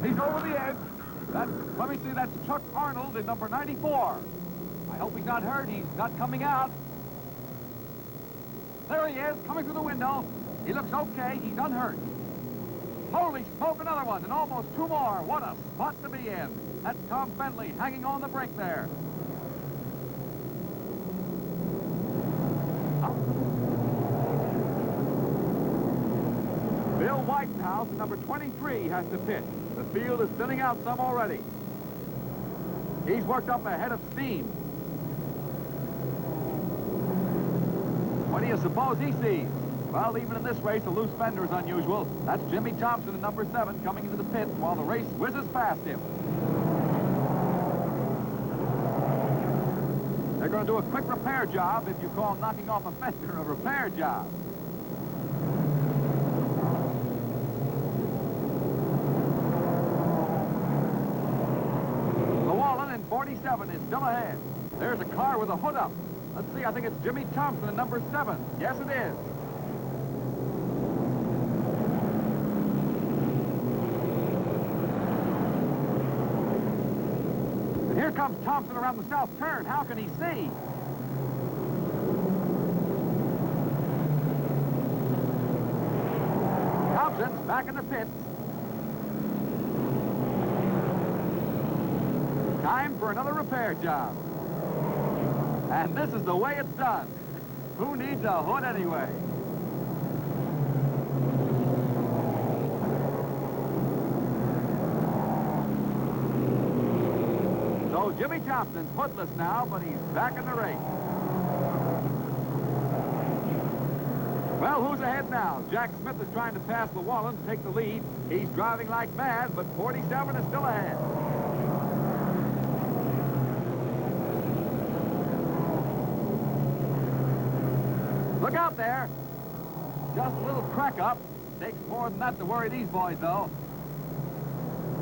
He's over the edge. Let me see, that's Chuck Arnold in number 94. I hope he's not hurt. He's not coming out. There he is, coming through the window. He looks okay. He's unhurt. Holy smoke, another one, and almost two more. What a spot to be in. That's Tom Bentley hanging on the brink there. Bill Whitehouse, number 23, has to pit. The field is thinning out some already. He's worked up a head of steam. What do you suppose he sees? Well, even in this race, a loose fender is unusual. That's Jimmy Thompson in number 7 coming into the pits while the race whizzes past him. They're going to do a quick repair job if you call knocking off a fender a repair job. Llewellyn in 47 is still ahead. There's a car with a hood up. Let's see, I think it's Jimmy Thompson in number 7. Yes, it is. And here comes Thompson around the south turn. How can he see? Thompson's back in the pits. Time for another repair job. And this is the way it's done. Who needs a hood anyway? So Jimmy Thompson's hoodless now, but he's back in the race. Well, who's ahead now? Jack Smith is trying to pass Llewellyn to take the lead. He's driving like mad, but 47 is still ahead. Look out there. Just a little crack up. Takes more than that to worry these boys, though.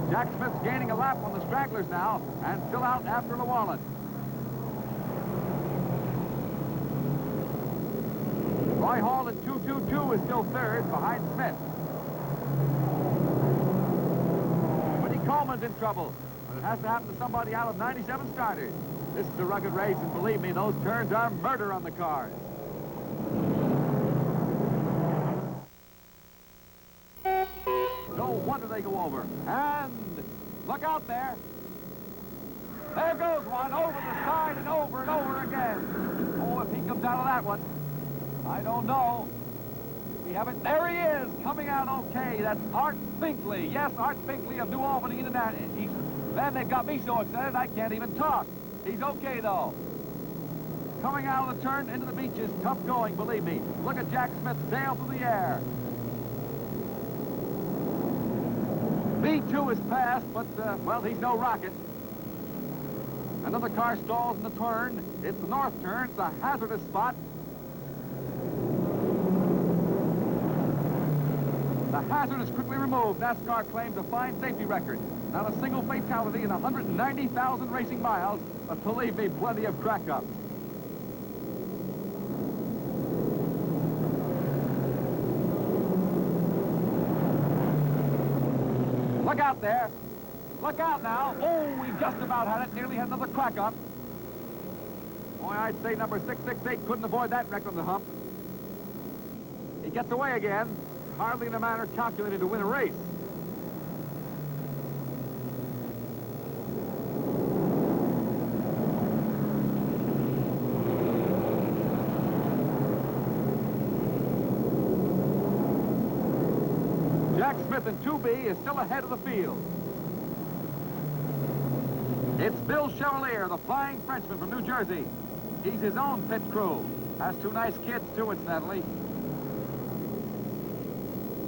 Jack Smith's gaining a lap on the stragglers now, and still out after Llewellyn. Roy Hall in 222 is still third behind Smith. Woody Coleman's in trouble, but it has to happen to somebody out of 97 starters. This is a rugged race, and believe me, those turns are murder on the cars. No wonder they go over. And look out there. There goes one over the side and over again. Oh, if he comes out of that one, I don't know. We have it. There he is, coming out okay. That's Art Finkley. Yes, Art Finkley of New Albany, Indiana. Man, they've got me so excited I can't even talk. He's okay, though. Coming out of the turn into the beach is tough going, believe me. Look at Jack Smith sail through the air. B2 is passed, but, well, he's no rocket. Another car stalls in the turn. It's the north turn. It's a hazardous spot. The hazard is quickly removed. NASCAR claims a fine safety record. Not a single fatality in 190,000 racing miles, but believe me, plenty of crack-ups. Look out there. Look out now. Oh, we just about had it. Nearly had another crack up. Boy, I'd say number 668 couldn't avoid that wreck on the hump. He gets away again. Hardly in a manner calculated to win a race. Jack Smith in 2B is still ahead of the field. It's Bill Chevalier, the flying Frenchman from New Jersey. He's his own pit crew. Has two nice kids, too, incidentally.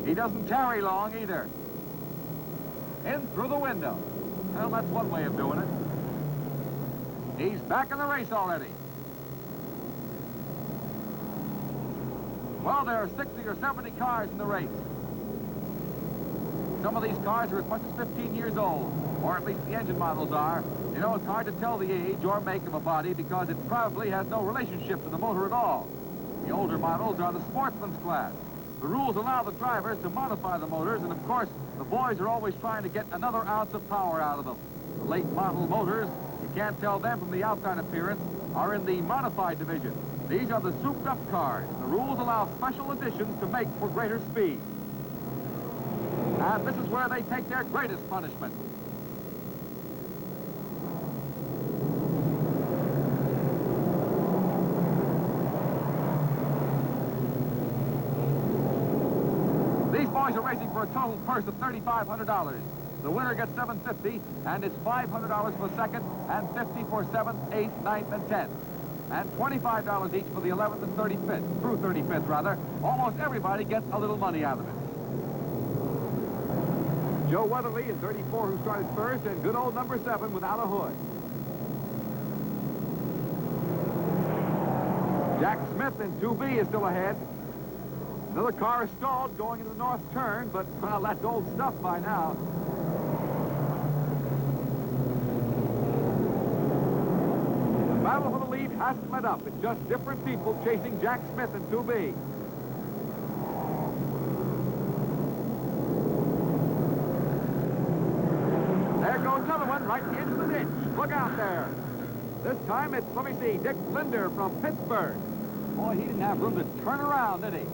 He doesn't tarry long, either. In through the window. Well, that's one way of doing it. He's back in the race already. Well, there are 60 or 70 cars in the race. Some of these cars are as much as 15 years old, or at least the engine models are. You know, it's hard to tell the age or make of a body because it probably has no relationship to the motor at all. The older models are the sportsman's class. The rules allow the drivers to modify the motors, and of course, the boys are always trying to get another ounce of power out of them. The late model motors, you can't tell them from the outside appearance, are in the modified division. These are the souped-up cars. The rules allow special additions to make for greater speed. And this is where they take their greatest punishment. These boys are racing for a total purse of $3,500. The winner gets $750, and it's $500 for second, and $50 for 7th, 8th, 9th, and 10th. And $25 each for the 11th and 35th, through 35th rather. Almost everybody gets a little money out of it. Joe Weatherly in 34, who started first, and good old number 7 without a hood. Jack Smith in 2B is still ahead. Another car is stalled going into the north turn, but, well, that's old stuff by now. The battle for the lead hasn't let up. It's just different people chasing Jack Smith in 2B. There goes another one right into the ditch. Look out there. This time it's, let me see, Dick Linder from Pittsburgh. Boy, he didn't have room to turn around, did he?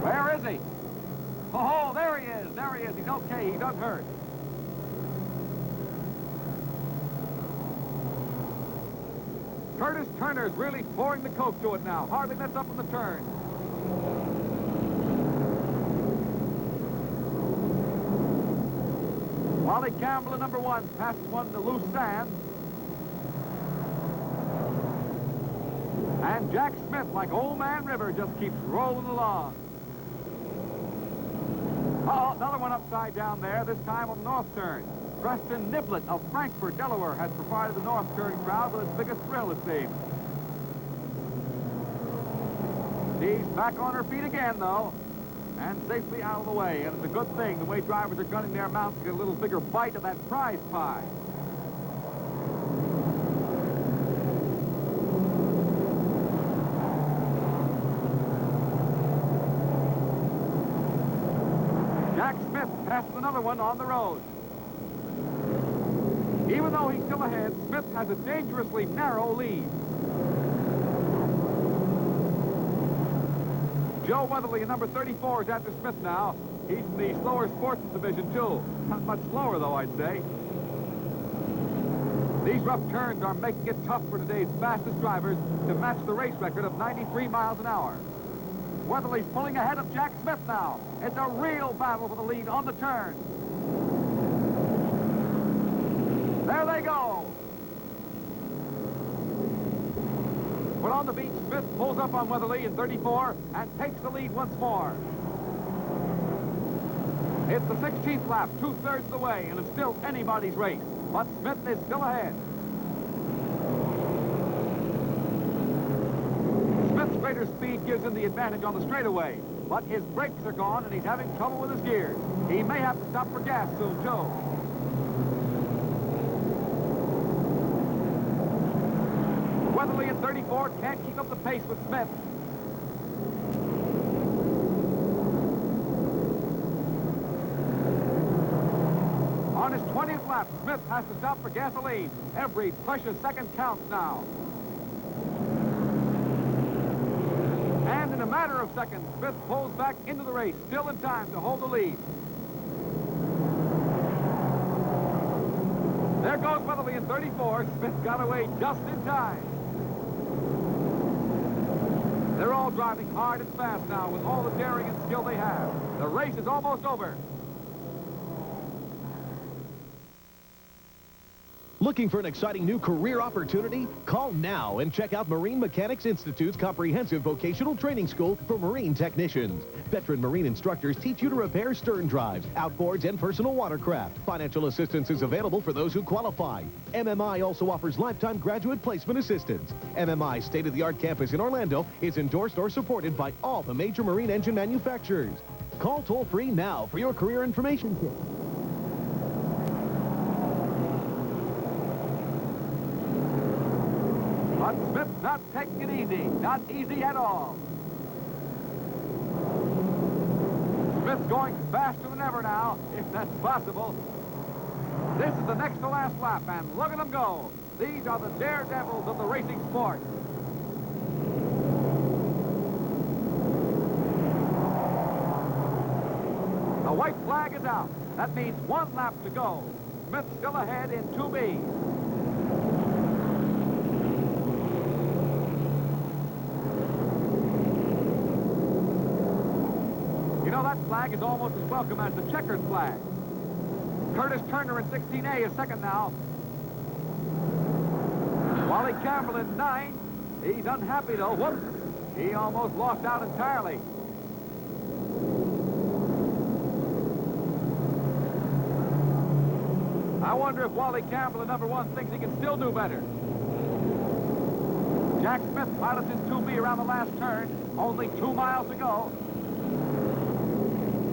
Where is he? Oh, there he is. There he is. He's okay. He doesn't hurt. Curtis Turner's really pouring the coke to it now. Hardly lets up on the turn. Wally Campbell in number 1 passes one to loose sand. And Jack Smith, like Old Man River, just keeps rolling along. Uh-oh, another one upside down there, this time on the north turn. Preston Niblett of Frankfort, Delaware, has provided the north turn crowd with its biggest thrill, it seems. She's back on her feet again, though, and safely out of the way. And it's a good thing, the way drivers are gunning their mounts to get a little bigger bite of that prize pie. Jack Smith passes another one on the road. Even though he's still ahead, Smith has a dangerously narrow lead. Joe Weatherly in number 34 is after Smith now. He's in the slower sportsman division, too. Not much slower, though, I'd say. These rough turns are making it tough for today's fastest drivers to match the race record of 93 miles an hour. Weatherly's pulling ahead of Jack Smith now. It's a real battle for the lead on the turn. There they go. But on the beach, Smith pulls up on Weatherly in 34 and takes the lead once more. It's the 16th lap, 2/3 of the way, and it's still anybody's race. But Smith is still ahead. Smith's greater speed gives him the advantage on the straightaway, but his brakes are gone and he's having trouble with his gears. He may have to stop for gas soon, too. Weatherly in 34 can't keep up the pace with Smith. On his 20th lap, Smith has to stop for gasoline. Every precious second counts now. And in a matter of seconds, Smith pulls back into the race, still in time to hold the lead. There goes Weatherly in 34. Smith got away just in time. They're all driving hard and fast now with all the daring and skill they have. The race is almost over. Looking for an exciting new career opportunity? Call now and check out Marine Mechanics Institute's comprehensive vocational training school for marine technicians. Veteran marine instructors teach you to repair stern drives, outboards, and personal watercraft. Financial assistance is available for those who qualify. MMI also offers lifetime graduate placement assistance. MMI's state-of-the-art campus in Orlando is endorsed or supported by all the major marine engine manufacturers. Call toll-free now for your career information kit. But Smith's not taking it easy. Not easy at all. Smith's going faster than ever now, if that's possible. This is the next to last lap, and look at them go. These are the daredevils of the racing sport. The white flag is out. That means 1 lap to go. Smith still ahead in 2B. You know, that flag is almost as welcome as the checkered flag. Curtis Turner in 16A is second now. Wally Campbell in 9. He's unhappy, though. Whoops. He almost lost out entirely. I wonder if Wally Campbell in number 1 thinks he can still do better. Jack Smith pilots in 2B around the last turn. Only 2 miles to go.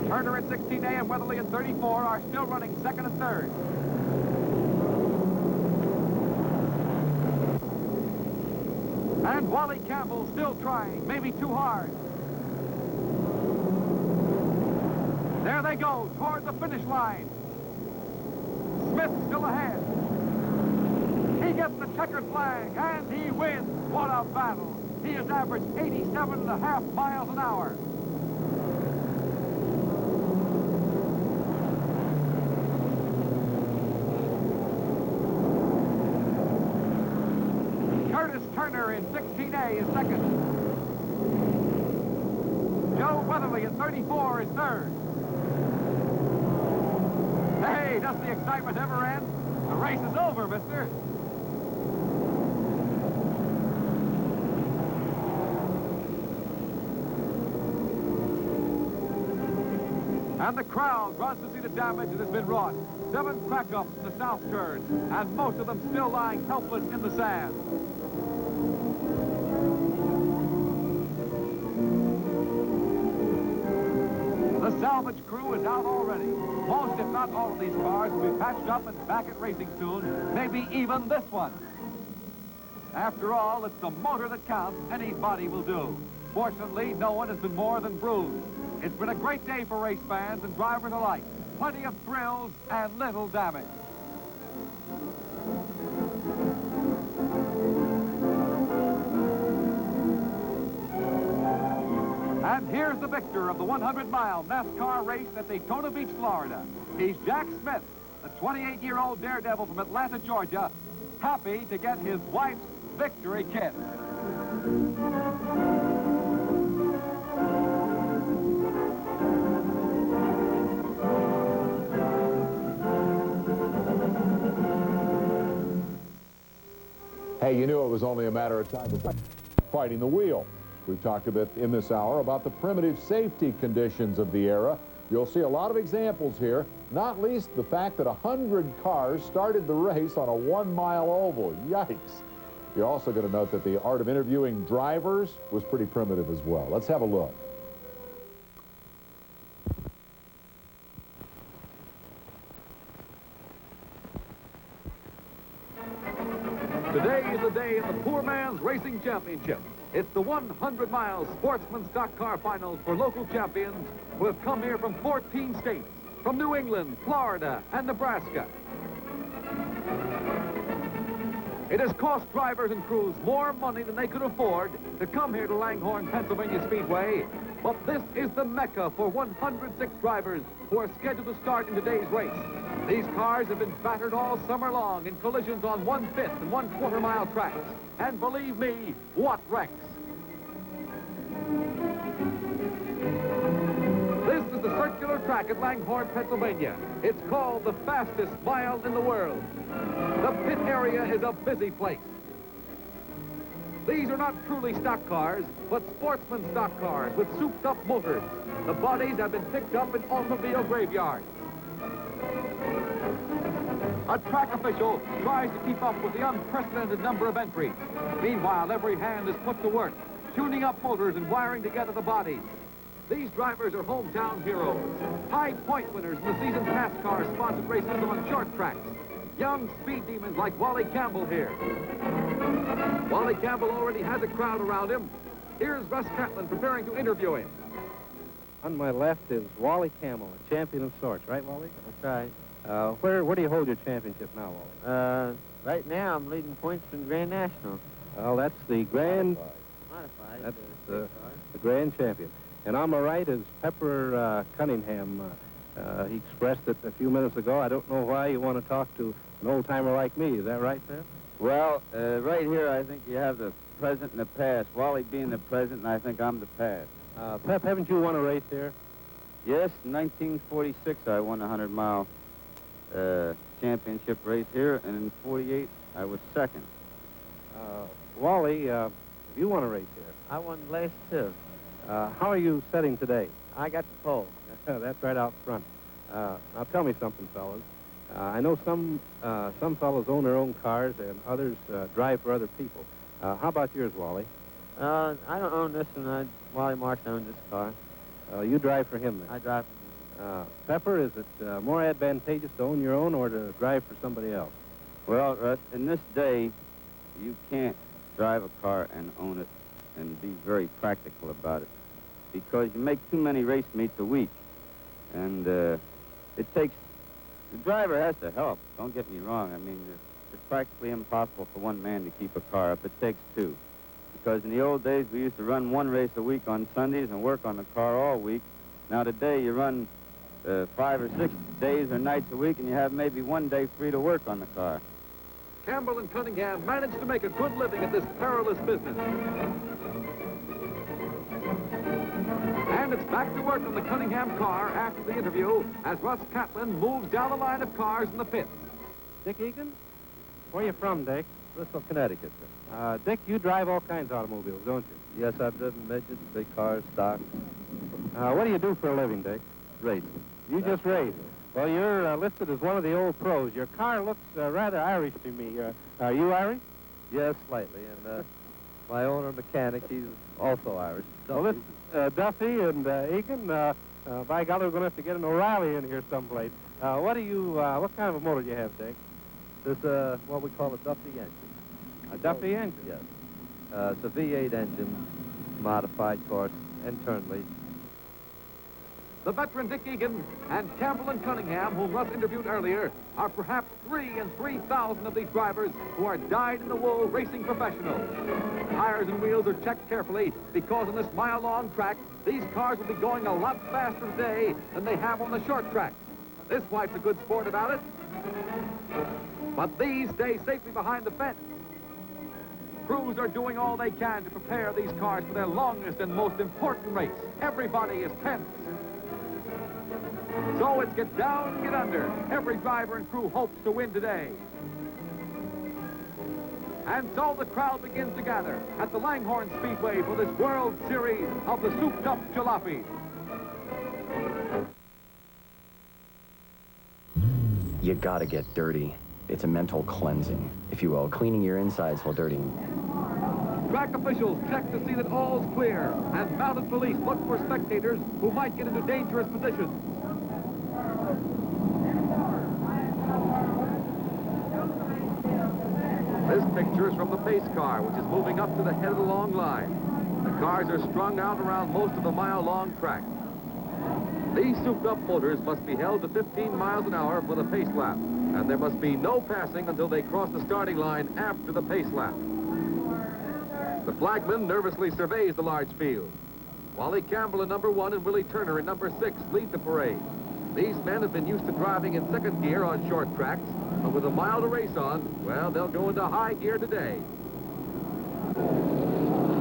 Turner in 16A and Weatherly in 34 are still running second and third. And Wally Campbell still trying, maybe too hard. There they go, toward the finish line. Smith still ahead. He gets the checkered flag, and he wins. What a battle. He has averaged 87.5 miles an hour. Curtis Turner in 16A is second. Joe Weatherly in 34 is third. Hey, does the excitement ever end? The race is over, mister. And the crowd runs to see the damage that has been wrought. 7 crack-ups in the south turn, and most of them still lying helpless in the sand. The salvage crew is out already. Most, if not all, of these cars will be patched up and back at racing soon, maybe even this one. After all, it's the motor that counts. Any body will do. Fortunately, no one has been more than bruised. It's been a great day for race fans and drivers alike. Plenty of thrills and little damage. And here's the victor of the 100-mile NASCAR race at Daytona Beach, Florida. He's Jack Smith, the 28-year-old daredevil from Atlanta, Georgia, happy to get his wife's victory kiss. Hey, you knew it was only a matter of time before fighting the wheel. We've talked a bit in this hour about the primitive safety conditions of the era. You'll see a lot of examples here, not least the fact that 100 cars started the race on a 1-mile oval. Yikes. You're also going to note that the art of interviewing drivers was pretty primitive as well. Let's have a look. Today is the day of the Poor Man's Racing Championship. It's the 100-mile sportsman stock car finals for local champions who have come here from 14 states, from New England, Florida, and Nebraska. It has cost drivers and crews more money than they could afford to come here to Langhorne, Pennsylvania Speedway, but this is the mecca for 106 drivers who are scheduled to start in today's race. These cars have been battered all summer long in collisions on 1/5 and 1/4 mile tracks. And believe me, what wrecks. This is the circular track at Langhorne, Pennsylvania. It's called the fastest mile in the world. The pit area is a busy place. These are not truly stock cars, but sportsman stock cars with souped-up motors. The bodies have been picked up in automobile graveyards. A track official tries to keep up with the unprecedented number of entries. Meanwhile, every hand is put to work, tuning up motors and wiring together the bodies. These drivers are hometown heroes, high point winners in the season's NASCAR-sponsored races on short tracks. Young speed demons like Wally Campbell here. Wally Campbell already has a crowd around him. Here's Russ Catlin preparing to interview him. On my left is Wally Campbell, a champion of sorts, right, Wally? That's right. Where do you hold your championship now, Wally? Right now I'm leading points from the Grand National. Well, that's the Grand... Modified. That's the Grand Champion. And on my right is Pepper Cunningham. He expressed it a few minutes ago. I don't know why you want to talk to an old-timer like me. Is that right, Pep? Well, right here, I think you have the present and the past. Wally being the present, and I think I'm the past. Pep, haven't you won a race here? Yes, in 1946, I won a 100-mile championship race here, and in 48, I was second. Wally, have you won a race here? I won the last two. How are you setting today? I got the pole. That's right out front. Now tell me something, fellas. I know some fellows own their own cars and others drive for other people. How about yours, Wally? I don't own this one. Wally Marks owns this car. You drive for him, then? I drive. Pepper, is it more advantageous to own your own or to drive for somebody else? Well, Russ, in this day, you can't drive a car and own it and be very practical about it because you make too many race meets a week. And it takes... The driver has to help. Don't get me wrong. I mean, it's practically impossible for one man to keep a car up. It takes two. Because in the old days, we used to run one race a week on Sundays and work on the car all week. Now today, you run 5 or 6 days or nights a week, and you have maybe one day free to work on the car. Campbell and Cunningham managed to make a good living at this perilous business. And it's back to work on the Cunningham car after the interview as Russ Catlin moves down the line of cars in the pit. Dick Egan? Where are you from, Dick? Bristol, Connecticut, sir. Dick, you drive all kinds of automobiles, don't you? Yes, I've driven midgets, big cars, stock. What do you do for a living, Dick? Racing. You just race. Well, you're listed as one of the old pros. Your car looks rather Irish to me. Are you Irish? Yes, slightly. And my owner mechanic, he's also Irish. Well, this Duffy and Egan, by golly, we're going to have to get an O'Reilly in here someplace. What kind of a motor do you have, Dick? This, what we call a Duffy engine. A Duffy engine? Yes. It's a V8 engine, modified, of course, internally. The veteran Dick Egan and Campbell and Cunningham, whom Russ interviewed earlier, are perhaps 3 in 3,000 of these drivers who are dyed-in-the-wool racing professionals. Tires and wheels are checked carefully because on this mile-long track, these cars will be going a lot faster today than they have on the short tracks. This wife's a good sport about it. But these stay safely behind the fence. Crews are doing all they can to prepare these cars for their longest and most important race. Everybody is tense. So it's get down and get under. Every driver and crew hopes to win today. And so the crowd begins to gather at the Langhorne Speedway for this World Series of the souped-up jalopy. You gotta get dirty. It's a mental cleansing, if you will, cleaning your insides while dirty. Track officials check to see that all's clear, and mounted police look for spectators who might get into dangerous positions. This picture is from the pace car, which is moving up to the head of the long line. The cars are strung out around most of the mile-long track. These souped-up motors must be held to 15 miles an hour for the pace lap, and there must be no passing until they cross the starting line after the pace lap. The flagman nervously surveys the large field. Wally Campbell in number 1 and Willie Turner in number 6 lead the parade. These men have been used to driving in second gear on short tracks, but with a mile to race on, well, they'll go into high gear today.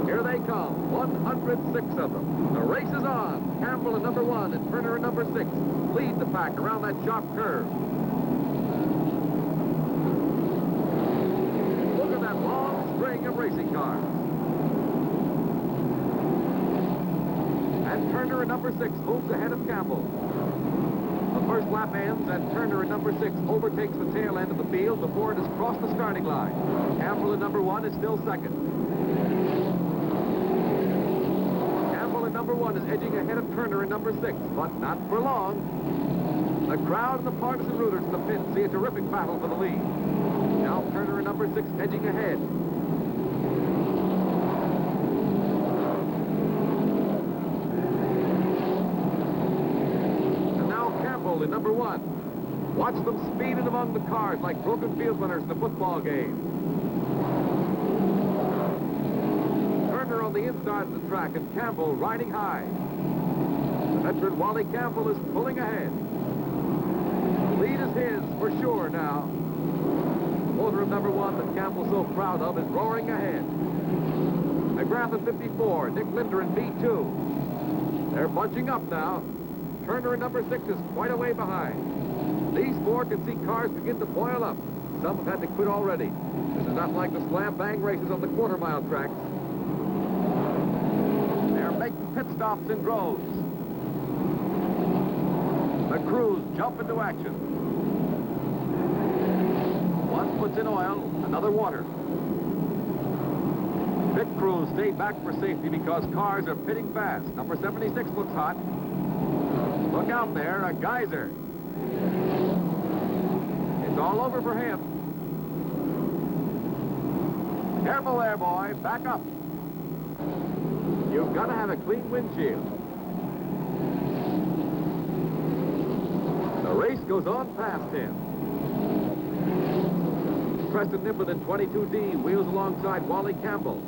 Here they come, 106 of them. The race is on. Campbell in number 1 and Turner in number 6 lead the pack around that sharp curve. Look at that long string of racing cars. And Turner in number 6 moves ahead of Campbell. The first lap ends, and Turner in number 6 overtakes the tail end of the field before it has crossed the starting line. Campbell in number 1 is still second. Campbell in number 1 is edging ahead of Turner in number 6, but not for long. The crowd and the partisan rooters in the pit see a terrific battle for the lead. Now Turner in number 6 edging ahead. Campbell in number 1. Watch them speeding among the cars like broken field runners in a football game. Turner on the inside of the track and Campbell riding high. The veteran Wally Campbell is pulling ahead. The lead is his for sure now. The motor of number 1 that Campbell's so proud of is roaring ahead. McGrath in 54, Nick Linder in B2. They're bunching up now. Turner in number 6 is quite a way behind. These four can see cars begin to boil up. Some have had to quit already. This is not like the slam-bang races on the quarter-mile tracks. They're making pit stops in droves. The crews jump into action. One puts in oil, another water. Pit crews stay back for safety because cars are pitting fast. Number 76 looks hot. Look out there, a geyser. It's all over for him. Careful there, boy. Back up. You've got to have a clean windshield. The race goes on past him. Preston Niblett in 22D wheels alongside Wally Campbell.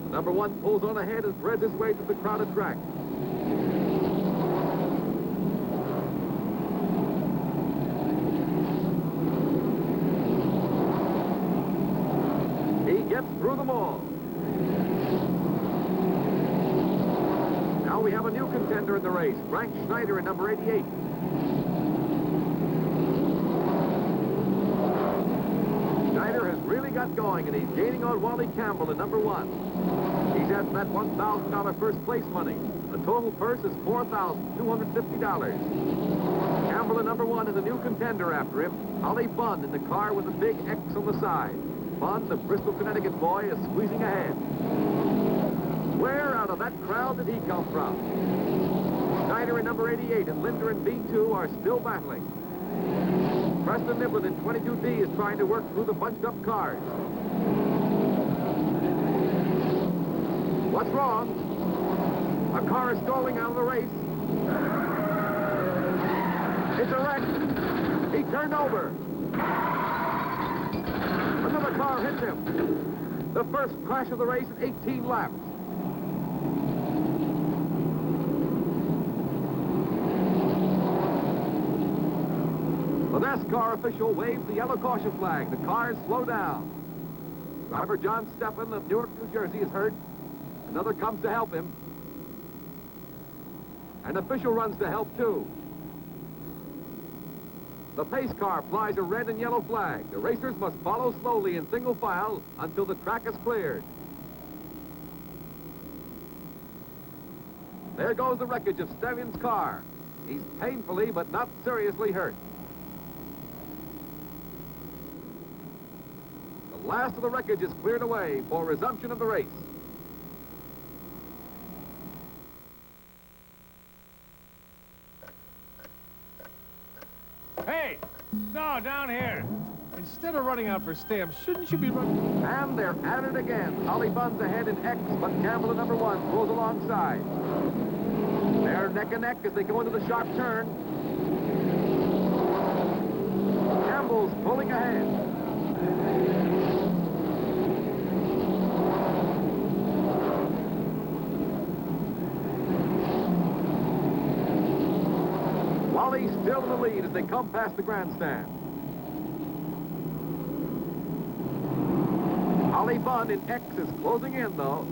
The number 1 pulls on ahead and threads his way to the crowded track. He gets through them all. Now we have a new contender in the race, Frank Schneider in number 88. Schneider has really got going, and he's gaining on Wally Campbell in number 1. He's had that $1,000 first place money. The total purse is $4,250. Campbell in number 1 is a new contender after him. Ollie Bunn in the car with the big X on the side. Bunn, the Bristol, Connecticut boy, is squeezing ahead. Where out of that crowd did he come from? Schneider in number 88 and Linder in B2 are still battling. Preston Niblett in 22D is trying to work through the bunched-up cars. What's wrong? A car is stalling out of the race. It's a wreck. He turned over. Another car hits him. The first crash of the race in 18 laps. The NASCAR official waves the yellow caution flag. The cars slow down. Driver John Steffen of Newark, New Jersey is hurt. Another comes to help him. An official runs to help, too. The pace car flies a red and yellow flag. The racers must follow slowly in single file until the track is cleared. There goes the wreckage of Stevian's car. He's painfully but not seriously hurt. The last of the wreckage is cleared away for resumption of the race. Hey! No, down here. Instead of running out for stamps, shouldn't you be running? And they're at it again. Ollie Bunn's ahead in X, but Campbell in number 1 pulls alongside. They're neck and neck as they go into the sharp turn. Campbell's pulling ahead. Wally's still in the lead as they come past the grandstand. Ollie Bunn in X is closing in, though.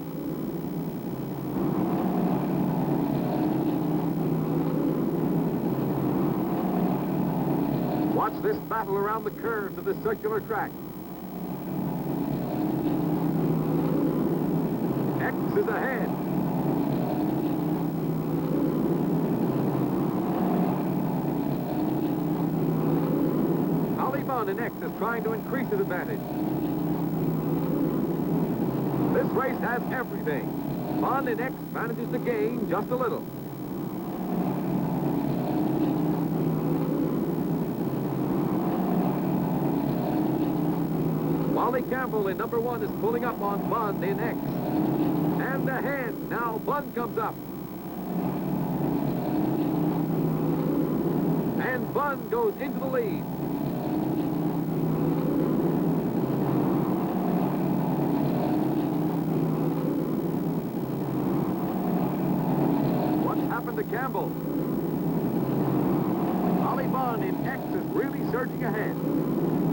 Watch this battle around the curves of this circular track. X is ahead. Ollie Bunn in X is trying to increase his advantage. This race has everything. Bunn in X manages to gain just a little. Wally Campbell in number 1 is pulling up on Bunn in X. And ahead, now Bunn comes up. And And Bunn goes into the lead. What's happened to Campbell? Holly Bunn in X is really surging ahead.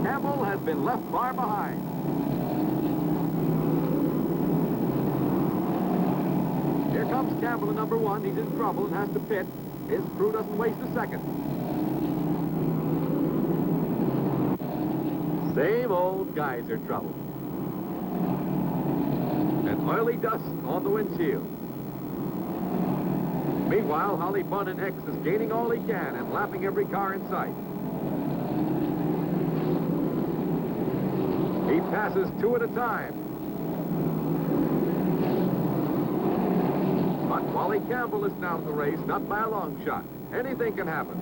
Campbell has been left far behind. Here comes Campbell in number 1. He's in trouble and has to pit. His crew doesn't waste a second. Same old geyser trouble. And oily dust on the windshield. Meanwhile, Holly Bunn in X is gaining all he can and lapping every car in sight. He passes 2 at a time. But Wally Campbell is now in the race, not by a long shot. Anything can happen.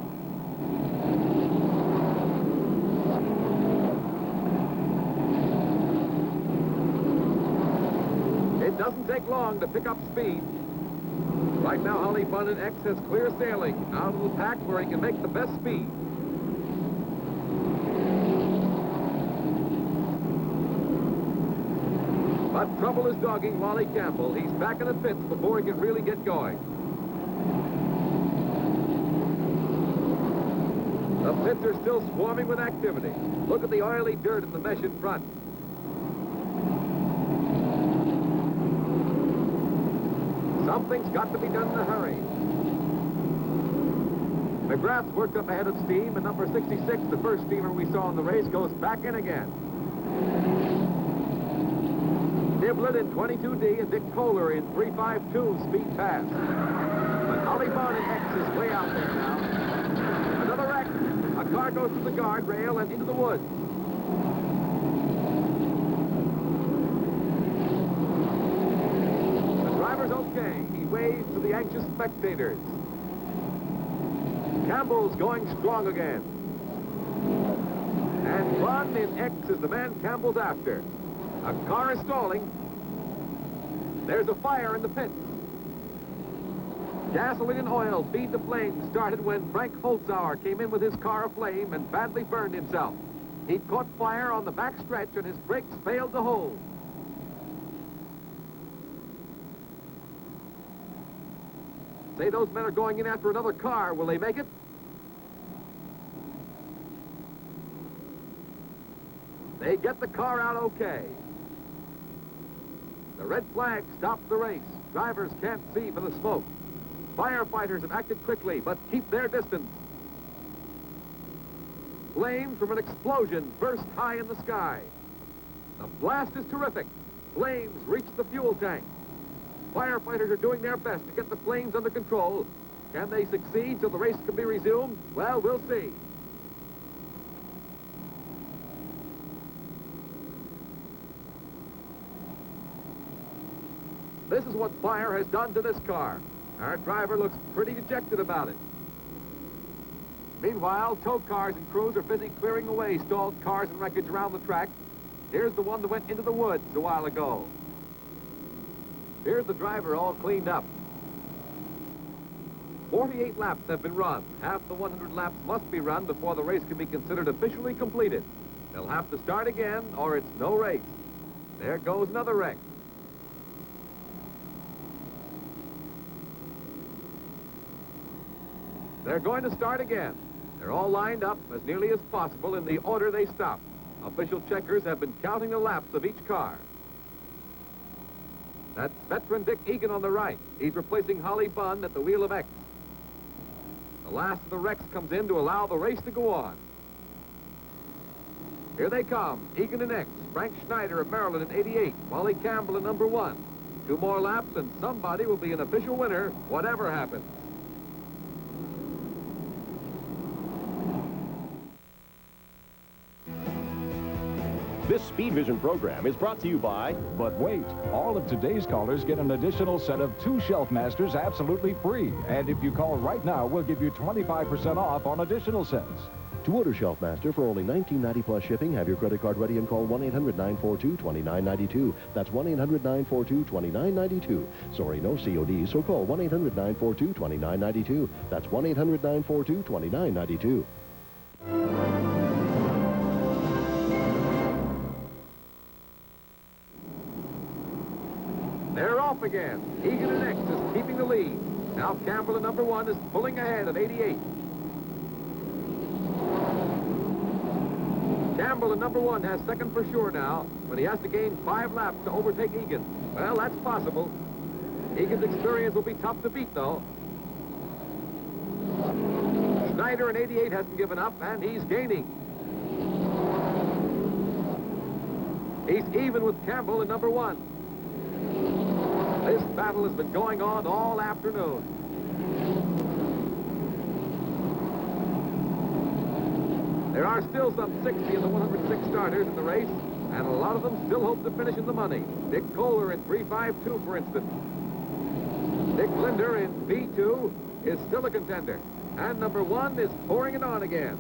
It doesn't take long to pick up speed. Right now, Holly Bunn in X has clear sailing out of the pack where he can make the best speed. But trouble is dogging Wally Campbell. He's back in the pits before he can really get going. The pits are still swarming with activity. Look at the oily dirt in the mesh in front. Something's got to be done in a hurry. McGrath's worked up ahead of steam, and number 66, the first steamer we saw in the race, goes back in again. Niblett in 22D and Dick Kohler in 352 speed past. But Holly Bunn in X is way out there now. Another wreck. A car goes to the guardrail and into the woods. The driver's okay. He waves to the anxious spectators. Campbell's going strong again. And Bunn in X is the man Campbell's after. A car is stalling. There's a fire in the pit. Gasoline and oil feed the flames started when Frank Holzauer came in with his car aflame and badly burned himself. He caught fire on the back stretch and his brakes failed to hold. Say those men are going in after another car. Will they make it? They get the car out okay. The red flag stops the race. Drivers can't see for the smoke. Firefighters have acted quickly, but keep their distance. Flames from an explosion burst high in the sky. The blast is terrific. Flames reach the fuel tank. Firefighters are doing their best to get the flames under control. Can they succeed so the race can be resumed? Well, we'll see. This is what fire has done to this car. Our driver looks pretty dejected about it. Meanwhile, tow cars and crews are busy clearing away stalled cars and wreckage around the track. Here's the one that went into the woods a while ago. Here's the driver all cleaned up. 48 laps have been run. Half the 100 laps must be run before the race can be considered officially completed. They'll have to start again or it's no race. There goes another wreck. They're going to start again. They're all lined up as nearly as possible in the order they stopped. Official checkers have been counting the laps of each car. That's veteran Dick Egan on the right. He's replacing Holly Bunn at the wheel of X. The last of the wrecks comes in to allow the race to go on. Here they come. Egan in X, Frank Schneider of Maryland in 88, Wally Campbell in number 1. 2 more laps and somebody will be an official winner, whatever happens. This Speed Vision program is brought to you by... But wait, all of today's callers get an additional set of 2 Shelf Masters absolutely free. And if you call right now, we'll give you 25% off on additional sets. To order Shelf Master for only $19.90 plus shipping, have your credit card ready and call 1-800-942-2992. That's 1-800-942-2992. Sorry, no COD, so call 1-800-942-2992. That's 1-800-942-2992. They're off again. Egan and X is keeping the lead. Now Campbell, at number 1, is pulling ahead at 88. Campbell, at number 1, has second for sure now, but he has to gain 5 laps to overtake Egan. Well, that's possible. Egan's experience will be tough to beat, though. Schneider in 88 hasn't given up, and he's gaining. He's even with Campbell in number 1. This battle has been going on all afternoon. There are still some 60 of the 106 starters in the race, and a lot of them still hope to finish in the money. Dick Kohler in 3.52, for instance. Dick Linder in B2 is still a contender, and number 1 is pouring it on again.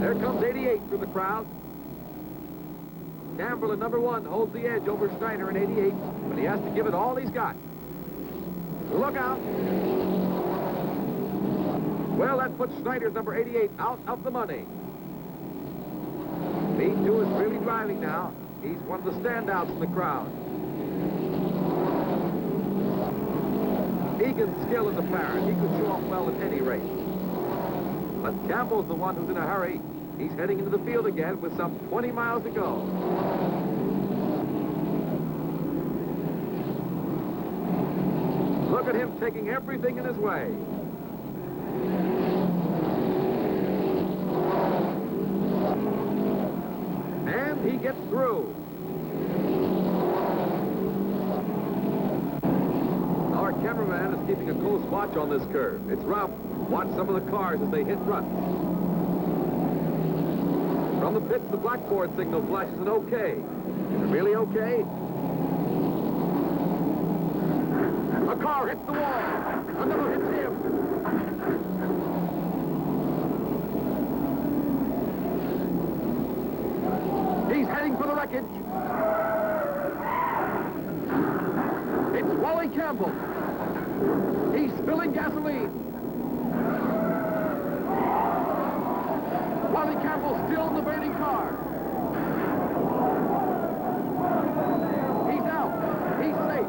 There comes 88 through the crowd. Campbell in number 1 holds the edge over Schneider in 88, but he has to give it all he's got. Look out. Well, that puts Schneider's number 88 out of the money. B2 is really driving now. He's one of the standouts in the crowd. Egan's skill is apparent. He could show off well in any race. But Campbell's the one who's in a hurry. He's heading into the field again with some 20 miles to go. Look at him taking everything in his way. And he gets through. Our cameraman is keeping a close watch on this curve. It's rough. Watch some of the cars as they hit ruts. From the pits, the blackboard signal flashes an okay. Is it really okay? A car hits the wall. Another hits him. He's heading for the wreckage. It's Wally Campbell. He's spilling gasoline. Wally Campbell still in the burning car. He's out. He's safe.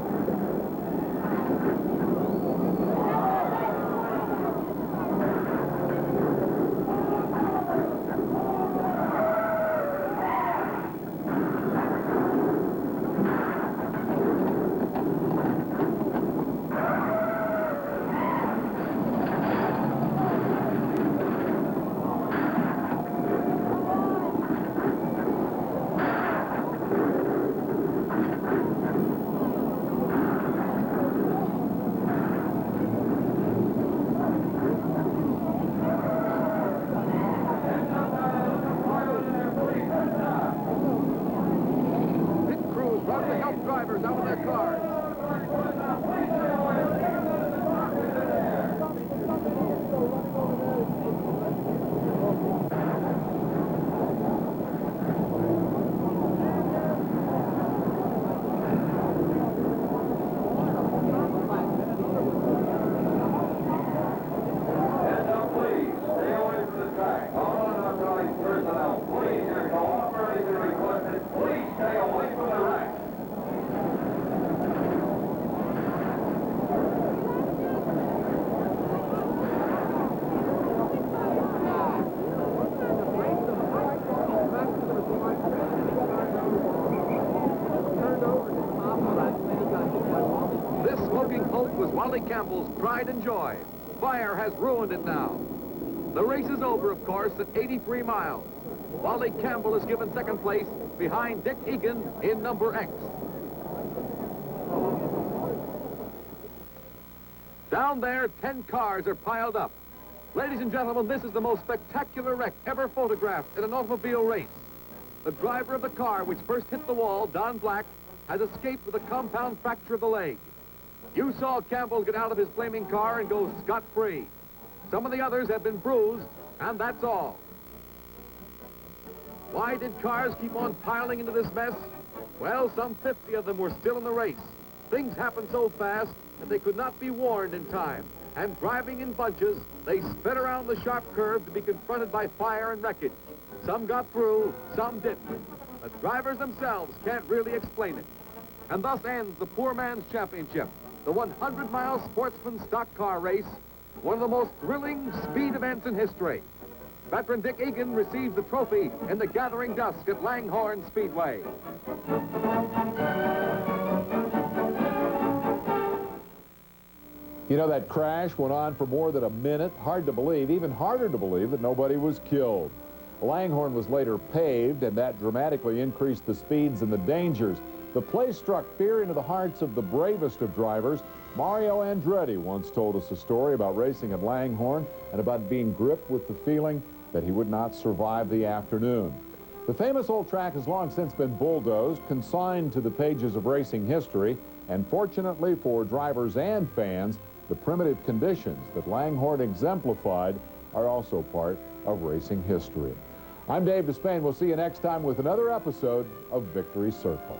Drivers out of their cars. Please, stay away from the track. All unauthorized personnel, please, are cooperating and requested. Please stay away from the track. This smoking Hulk was Wally Campbell's pride and joy. Fire has ruined it now. The race is over, of course, at 83 miles. Wally Campbell is given second place behind Dick Egan in number X. Down there, 10 cars are piled up. Ladies and gentlemen, this is the most spectacular wreck ever photographed in an automobile race. The driver of the car which first hit the wall, Don Black, has escaped with a compound fracture of the leg. You saw Campbell get out of his flaming car and go scot-free. Some of the others have been bruised, and that's all. Why did cars keep on piling into this mess? Well, some 50 of them were still in the race. Things happened so fast that they could not be warned in time. and driving in bunches, they spin around the sharp curve to be confronted by fire and wreckage. Some got through, some didn't. The drivers themselves can't really explain it. And thus ends the Poor Man's Championship, the 100-mile sportsman stock car race, one of the most thrilling speed events in history. Veteran Dick Egan receives the trophy in the gathering dusk at Langhorne Speedway. You know, that crash went on for more than a minute. Hard to believe, even harder to believe, that nobody was killed. Langhorne was later paved, and that dramatically increased the speeds and the dangers. The place struck fear into the hearts of the bravest of drivers. Mario Andretti once told us a story about racing at Langhorne and about being gripped with the feeling that he would not survive the afternoon. The famous old track has long since been bulldozed, consigned to the pages of racing history, and fortunately for drivers and fans, the primitive conditions that Langhorne exemplified are also part of racing history. I'm Dave Despain. We'll see you next time with another episode of Victory Circle.